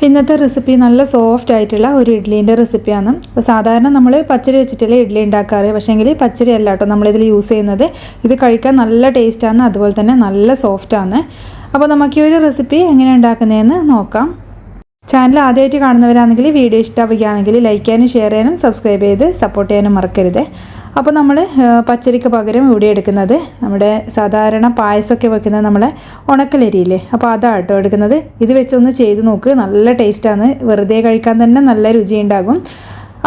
ഇന്നത്തെ റെസിപ്പി നല്ല സോഫ്റ്റ് ആയിട്ടുള്ള ഒരു ഇഡ്ഡലീൻ്റെ റെസിപ്പിയാണ്. അപ്പോൾ സാധാരണ നമ്മൾ പച്ചരി വെച്ചിട്ടല്ലേ ഇഡ്ഡലി ഉണ്ടാക്കാറ്, പക്ഷേങ്കിൽ പച്ചരി അല്ല കേട്ടോ നമ്മളിതിൽ യൂസ് ചെയ്യുന്നത്. ഇത് കഴിക്കാൻ നല്ല ടേസ്റ്റാണ്, അതുപോലെ തന്നെ നല്ല സോഫ്റ്റാണ്. അപ്പോൾ നമുക്ക് ഈ ഒരു റെസിപ്പി എങ്ങനെ ഉണ്ടാക്കുന്നതെന്ന് നോക്കാം. ചാനൽ ആദ്യമായിട്ട് കാണുന്നവരാണെങ്കിൽ വീഡിയോ ഇഷ്ടമാവുകയാണെങ്കിൽ ലൈക്ക് ചെയ്യാനും ഷെയർ ചെയ്യാനും സബ്സ്ക്രൈബ് ചെയ്ത് സപ്പോർട്ട് ചെയ്യാനും മറക്കരുത്. അപ്പോൾ നമ്മൾ പച്ചരിക്ക് പകരം ഇവിടെ എടുക്കുന്നത് നമ്മുടെ സാധാരണ പായസമൊക്കെ വെക്കുന്നത് നമ്മളെ ഉണക്കലരിയില്ലേ, അപ്പോൾ അതാണ് കേട്ടോ എടുക്കുന്നത്. ഇത് വെച്ചൊന്ന് ചെയ്ത് നോക്ക്, നല്ല ടേസ്റ്റാണ്. വെറുതെ കഴിക്കാൻ തന്നെ നല്ല രുചിയുണ്ടാകും.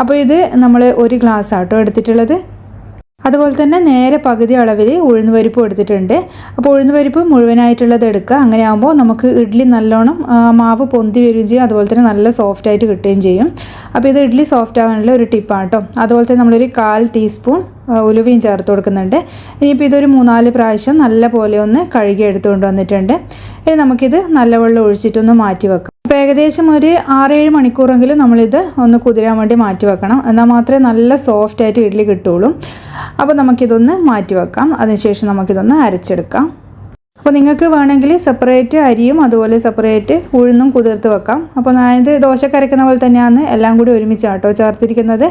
അപ്പോൾ ഇത് നമ്മൾ ഒരു ഗ്ലാസ് ആട്ടോ എടുത്തിട്ടുള്ളത്. അതുപോലെ തന്നെ നേരെ പകുതി അളവിൽ ഉഴുന്ന് പരിപ്പ് എടുത്തിട്ടുണ്ട്. അപ്പോൾ ഉഴുന്ന് പരിപ്പ് മുഴുവനായിട്ടുള്ളത് എടുക്കുക. അങ്ങനെ ആകുമ്പോൾ നമുക്ക് ഇഡ്ഡലി നല്ലോണം മാവ് പൊന്തി വരികയും ചെയ്യും, അതുപോലെ തന്നെ നല്ല സോഫ്റ്റായിട്ട് കിട്ടുകയും ചെയ്യും. അപ്പോൾ ഇത് ഇഡ്ഡലി സോഫ്റ്റ് ആവാനുള്ള ഒരു ടിപ്പാണ് കേട്ടോ. അതുപോലെ തന്നെ നമ്മളൊരു 1/4 ടീസ്പൂൺ ഉലുവയും ചേർത്ത് കൊടുക്കുന്നുണ്ട്. ഇനിയിപ്പോൾ ഇതൊരു 3-4 പ്രാവശ്യം നല്ല പോലെ ഒന്ന് കഴുകി എടുത്തുകൊണ്ട് വന്നിട്ടുണ്ട്. ഇനി നമുക്കിത് നല്ല വെള്ളം ഒഴിച്ചിട്ടൊന്ന് മാറ്റി വെക്കാം. അപ്പോൾ ഏകദേശം ഒരു 6-7 മണിക്കൂറെങ്കിലും നമ്മളിത് ഒന്ന് കുതിരാൻ വേണ്ടി മാറ്റി വെക്കണം. എന്നാൽ മാത്രമേ നല്ല സോഫ്റ്റായിട്ട് ഇഡ്ഡലി കിട്ടുള്ളൂ. അപ്പോൾ നമുക്കിതൊന്ന് മാറ്റി വെക്കാം. അതിനുശേഷം നമുക്കിതൊന്ന് അരച്ചെടുക്കാം. അപ്പോൾ നിങ്ങൾക്ക് വേണമെങ്കിൽ സെപ്പറേറ്റ് അരിയും അതുപോലെ സെപ്പറേറ്റ് ഉഴുന്നും കുതിർത്ത് വെക്കാം. അപ്പോൾ ഞാനിത് ദോശക്ക് അരക്കുന്ന പോലെ തന്നെയാണ് എല്ലാം കൂടി ഒരുമിച്ചാട്ടോ ചേർത്തിരിക്കുന്നത്.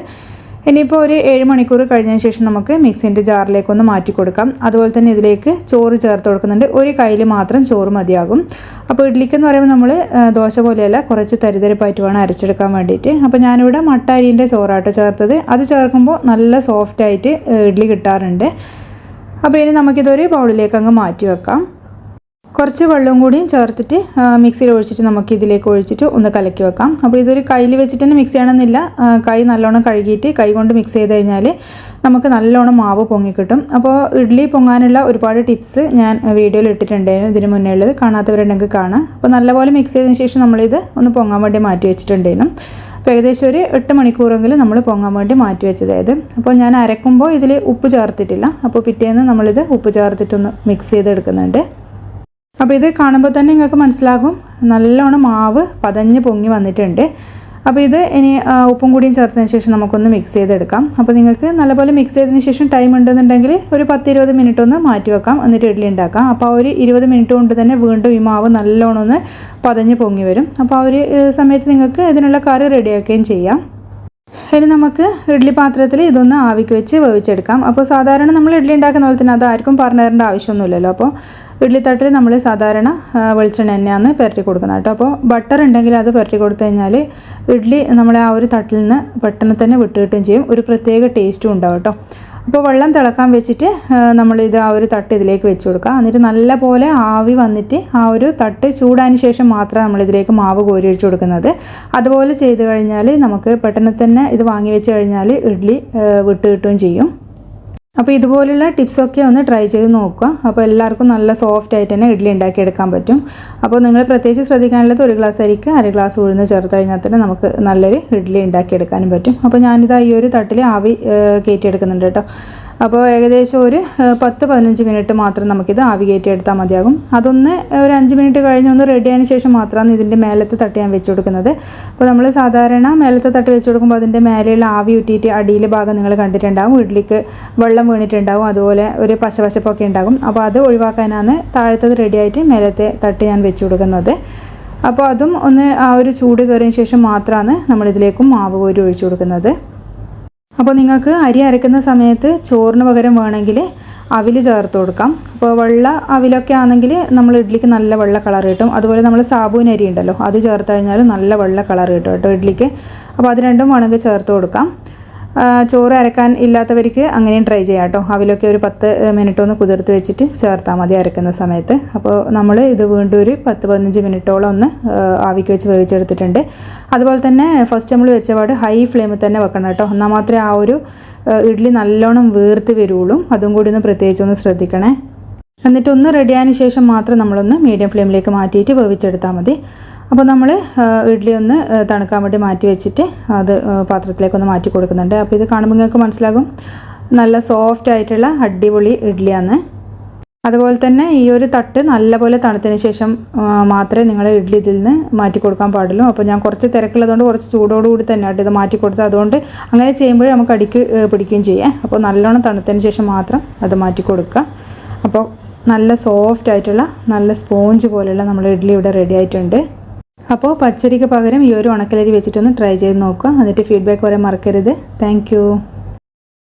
ഇനിയിപ്പോൾ ഒരു 7 മണിക്കൂർ കഴിഞ്ഞതിന് ശേഷം നമുക്ക് മിക്സിൻ്റെ ജാറിലേക്കൊന്ന് മാറ്റി കൊടുക്കാം. അതുപോലെ തന്നെ ഇതിലേക്ക് ചോറ് ചേർത്ത് കൊടുക്കുന്നുണ്ട്. ഒരു കയ്യിൽ മാത്രം ചോറ് മതിയാകും. അപ്പോൾ ഇഡ്ഡലിക്കെന്ന് പറയുമ്പോൾ നമ്മൾ ദോശ പോലെയല്ല, കുറച്ച് തരിതരിപ്പായിട്ട് വേണം അരച്ചെടുക്കാൻ വേണ്ടിയിട്ട്. അപ്പോൾ ഞാനിവിടെ മട്ട അരിൻ്റെ ചോറാട്ടോ ചേർത്തത്. അത് ചേർക്കുമ്പോൾ നല്ല സോഫ്റ്റായിട്ട് ഇഡ്ഡലി കിട്ടാറുണ്ട്. അപ്പോൾ ഇനി നമുക്കിതൊരു ബൗളിലേക്ക് അങ്ങ് മാറ്റി വെക്കാം. കുറച്ച് വെള്ളവും കൂടിയും ചേർത്തിട്ട് മിക്സിയിൽ ഒഴിച്ചിട്ട് നമുക്ക് ഇതിലേക്ക് ഒഴിച്ചിട്ട് ഒന്ന് കലക്കി വെക്കാം. അപ്പോൾ ഇതൊരു കയ്യിൽ വെച്ചിട്ട് തന്നെ മിക്സ് ചെയ്യണമെന്നില്ല. കൈ നല്ലോണം കഴുകിയിട്ട് കൈ കൊണ്ട് മിക്സ് ചെയ്ത് കഴിഞ്ഞാൽ നമുക്ക് നല്ലോണം മാവ് പൊങ്ങിക്കിട്ടും. അപ്പോൾ ഇഡ്ഡലി പൊങ്ങാനുള്ള ഒരുപാട് ടിപ്സ് ഞാൻ വീഡിയോയിൽ ഇട്ടിട്ടുണ്ടായിരുന്നു, ഇതിന് മുന്നേ ഉള്ളത്. കാണാത്തവരുണ്ടെങ്കിൽ കാണാം. അപ്പോൾ നല്ലപോലെ മിക്സ് ചെയ്തതിന് ശേഷം നമ്മളിത് ഒന്ന് പൊങ്ങാൻ വേണ്ടി മാറ്റി വെച്ചിട്ടുണ്ടായിരുന്നു. അപ്പോൾ ഏകദേശം ഒരു 8 മണിക്കൂറെങ്കിലും നമ്മൾ പൊങ്ങാൻ വേണ്ടി മാറ്റി വെച്ചതായത്. അപ്പോൾ ഞാൻ അരക്കുമ്പോൾ ഇതിൽ ഉപ്പ് ചേർത്തിട്ടില്ല. അപ്പോൾ പിറ്റേന്ന് നമ്മളിത് ഉപ്പ് ചേർത്തിട്ടൊന്ന് മിക്സ് ചെയ്തെടുക്കുന്നുണ്ട്. അപ്പോൾ ഇത് കാണുമ്പോൾ തന്നെ നിങ്ങൾക്ക് മനസ്സിലാകും നല്ലോണം മാവ് പതഞ്ഞ് പൊങ്ങി വന്നിട്ടുണ്ട്. അപ്പോൾ ഇത് ഇനി ഉപ്പും കൂടിയും ചേർത്തതിന് ശേഷം നമുക്കൊന്ന് മിക്സ് ചെയ്തെടുക്കാം. അപ്പോൾ നിങ്ങൾക്ക് നല്ലപോലെ മിക്സ് ചെയ്തതിന് ശേഷം ടൈം ഉണ്ടെന്നുണ്ടെങ്കിൽ ഒരു 10-20 മിനിറ്റ് ഒന്ന് മാറ്റി വെക്കാം, എന്നിട്ട് ഇഡ്ഡലി ഉണ്ടാക്കാം. അപ്പോൾ ആ ഒരു 20 മിനിറ്റ് കൊണ്ട് തന്നെ വീണ്ടും ഈ മാവ് നല്ലോണം ഒന്ന് പതഞ്ഞ് പൊങ്ങി വരും. അപ്പോൾ ആ ഒരു സമയത്ത് നിങ്ങൾക്ക് ഇതിനുള്ള കറി റെഡിയാക്കുകയും ചെയ്യാം. ഇനി നമുക്ക് ഇഡ്ഡലി പാത്രത്തിൽ ഇതൊന്ന് ആവിക്ക് വെച്ച് വേവിച്ചെടുക്കാം. അപ്പോൾ സാധാരണ നമ്മൾ ഇഡ്ഡലി ഉണ്ടാക്കുന്ന പോലെ തന്നെ അത് ആർക്കും പറഞ്ഞു തരേണ്ട ആവശ്യമൊന്നുമില്ലല്ലോ. അപ്പോൾ ഇഡ്ഡലി തട്ടിൽ നമ്മൾ സാധാരണ വെളിച്ചെണ്ണ തന്നെയാണ് പുരട്ടി കൊടുക്കുന്നത് കേട്ടോ. അപ്പോൾ ബട്ടർ ഉണ്ടെങ്കിൽ അത് പുരട്ടി കൊടുത്തു കഴിഞ്ഞാൽ ഇഡ്ഡലി നമ്മളെ ആ ഒരു തട്ടിൽ നിന്ന് പെട്ടെന്ന് തന്നെ വിട്ട് കിട്ടുകയും ചെയ്യും, ഒരു പ്രത്യേക ടേസ്റ്റും ഉണ്ടാവും കേട്ടോ. അപ്പോൾ വെള്ളം തിളക്കാൻ വെച്ചിട്ട് നമ്മളിത് ആ ഒരു തട്ട് ഇതിലേക്ക് വെച്ച് കൊടുക്കുക. എന്നിട്ട് നല്ല പോലെ ആവി വന്നിട്ട് ആ ഒരു തട്ട് ചൂടായതിന് ശേഷം മാത്രമേ നമ്മളിതിലേക്ക് മാവ് കോരി ഒഴിച്ച് കൊടുക്കുന്നത്. അതുപോലെ ചെയ്ത് കഴിഞ്ഞാൽ നമുക്ക് പെട്ടെന്ന് തന്നെ ഇത് വാങ്ങി വെച്ച് കഴിഞ്ഞാൽ ഇഡ്ഡലി വിട്ട് കിട്ടുകയും ചെയ്യും. അപ്പോൾ ഇതുപോലുള്ള ടിപ്സൊക്കെ ഒന്ന് ട്രൈ ചെയ്ത് നോക്കുക. അപ്പോൾ എല്ലാവർക്കും നല്ല സോഫ്റ്റ് ആയിട്ട് തന്നെ ഇഡ്ഡലി ഉണ്ടാക്കിയെടുക്കാൻ പറ്റും. അപ്പോൾ നിങ്ങൾ പ്രത്യേകിച്ച് ശ്രദ്ധിക്കാനുള്ളത് 1 ഗ്ലാസ് അരിക്ക് 1/2 ഗ്ലാസ് ഉഴുന്ന് ചേർത്ത് കഴിഞ്ഞാൽ തന്നെ നമുക്ക് നല്ലൊരു ഇഡ്ഡലി ഉണ്ടാക്കിയെടുക്കാനും പറ്റും. അപ്പോൾ ഞാനിതാ ഈ ഒരു തട്ടിൽ ആവി കയറ്റിയെടുക്കുന്നുണ്ട് കേട്ടോ. അപ്പോൾ ഏകദേശം ഒരു 10-15 മിനിറ്റ് മാത്രം നമുക്കിത് ആവി കയറ്റിയെടുത്താൽ മതിയാകും. അതൊന്ന് ഒരു 5 മിനിറ്റ് കഴിഞ്ഞ് ഒന്ന് റെഡി ആയതിനു ശേഷം മാത്രമാണ് ഇതിൻ്റെ മേലത്തെ തട്ട് ഞാൻ വെച്ച് കൊടുക്കുന്നത്. അപ്പോൾ നമ്മൾ സാധാരണ മേലത്തെ തട്ട് വെച്ച് കൊടുക്കുമ്പോൾ അതിൻ്റെ മേലെയുള്ള ആവി ഊറ്റിയിട്ട് അടിയിലെ ഭാഗം നിങ്ങൾ കണ്ടിട്ടുണ്ടാകും, ഇഡ്ഡലിക്ക് വെള്ളം വീണിട്ടുണ്ടാകും, അതുപോലെ ഒരു പശപശപ്പൊക്കെ ഉണ്ടാകും. അപ്പോൾ അത് ഒഴിവാക്കാനാണ് താഴത്തത് റെഡിയായിട്ട് മേലത്തെ തട്ട് ഞാൻ വെച്ച് കൊടുക്കുന്നത്. അപ്പോൾ അതും ഒന്ന് ആ ഒരു ചൂട് കയറിയതിന് ശേഷം മാത്രമാണ് നമ്മളിതിലേക്കും മാവ് കോരി ഒഴിച്ചു കൊടുക്കുന്നത്. അപ്പോൾ നിങ്ങൾക്ക് അരി അരക്കുന്ന സമയത്ത് ചോറിന് പകരം വേണമെങ്കിൽ അവിൽ ചേർത്ത് കൊടുക്കാം. അപ്പോൾ വെള്ള അവിലൊക്കെ ആണെങ്കിൽ നമ്മൾ ഇഡ്ഡലിക്ക് നല്ല വെള്ള കളർ കിട്ടും. അതുപോലെ നമ്മൾ സാബൂൻ അരി ഉണ്ടല്ലോ, അത് ചേർത്ത് കഴിഞ്ഞാൽ നല്ല വെള്ള കളർ കിട്ടും കേട്ടോ ഇഡ്ഡലിക്ക്. അപ്പോൾ അത് രണ്ടും വേണമെങ്കിൽ ചേർത്ത് കൊടുക്കാം. ചോറ് അരക്കാൻ ഇല്ലാത്തവർക്ക് അങ്ങനെയും ട്രൈ ചെയ്യാം കേട്ടോ. അവിലൊക്കെ ഒരു 10 മിനിറ്റ് ഒന്ന് കുതിർത്ത് വെച്ചിട്ട് ചേർത്താൽ മതി അരക്കുന്ന സമയത്ത്. അപ്പോൾ നമ്മൾ ഇത് വീണ്ടും ഒരു 10-15 മിനിറ്റോളം ഒന്ന് ആവിക്ക് വെച്ച് വേവിച്ചെടുത്തിട്ടുണ്ട്. അതുപോലെ തന്നെ ഫസ്റ്റ് നമ്മൾ വെച്ചപാട് ഹൈ ഫ്ലെയിമിൽ തന്നെ വെക്കണം കേട്ടോ, എന്നാൽ മാത്രമേ ആ ഒരു ഇഡ്ഡലി നല്ലോണം വീർത്ത് വരുള്ളൂ. അതും കൂടി ഒന്ന് പ്രത്യേകിച്ചൊന്ന് ശ്രദ്ധിക്കണേ. എന്നിട്ട് ഒന്ന് റെഡിയായതിന് ശേഷം മാത്രം നമ്മളൊന്ന് മീഡിയം ഫ്ലെയിമിലേക്ക് മാറ്റിയിട്ട് വേവിച്ചെടുത്താൽ മതി. അപ്പോൾ നമ്മൾ ഇഡ്ഡലി ഒന്ന് തണുക്കാൻ വേണ്ടി മാറ്റി വെച്ചിട്ട് അത് പാത്രത്തിലേക്കൊന്ന് മാറ്റി കൊടുക്കുന്നുണ്ട്. അപ്പോൾ ഇത് കാണുമ്പോൾ നിങ്ങൾക്ക് മനസ്സിലാകും നല്ല സോഫ്റ്റ് ആയിട്ടുള്ള അടിപൊളി ഇഡ്ഡലിയാണ്. അതുപോലെ തന്നെ ഈ ഒരു തട്ട് നല്ലപോലെ തണുത്തതിന് ശേഷം മാത്രമേ നിങ്ങൾ ഇഡ്ഡലി ഇതിൽ നിന്ന് മാറ്റി കൊടുക്കാൻ പാടുള്ളൂ. അപ്പോൾ ഞാൻ കുറച്ച് തിരക്കുള്ളതുകൊണ്ട് കുറച്ച് ചൂടോടുകൂടി തന്നെ ഇത് മാറ്റി കൊടുത്തത്. അതുകൊണ്ട് അങ്ങനെ ചെയ്യുമ്പോഴേ നമുക്ക് അടിക്ക് പിടിക്കുകയും ചെയ്യാം. അപ്പോൾ നല്ലോണം തണുത്തതിന് ശേഷം മാത്രം അത് മാറ്റി കൊടുക്കുക. അപ്പോൾ നല്ല സോഫ്റ്റ് ആയിട്ടുള്ള നല്ല സ്പോഞ്ച് പോലെയുള്ള നമ്മുടെ ഇഡ്ഡലി ഇവിടെ റെഡി ആയിട്ടുണ്ട്. അപ്പോൾ പച്ചരിക്ക് പകരം ഈ ഒരു ഉണക്കലരി വെച്ചിട്ടൊന്ന് ട്രൈ ചെയ്ത് നോക്കുക. എന്നിട്ട് ഫീഡ്ബാക്ക് പറയാൻ മറക്കരുത്. താങ്ക്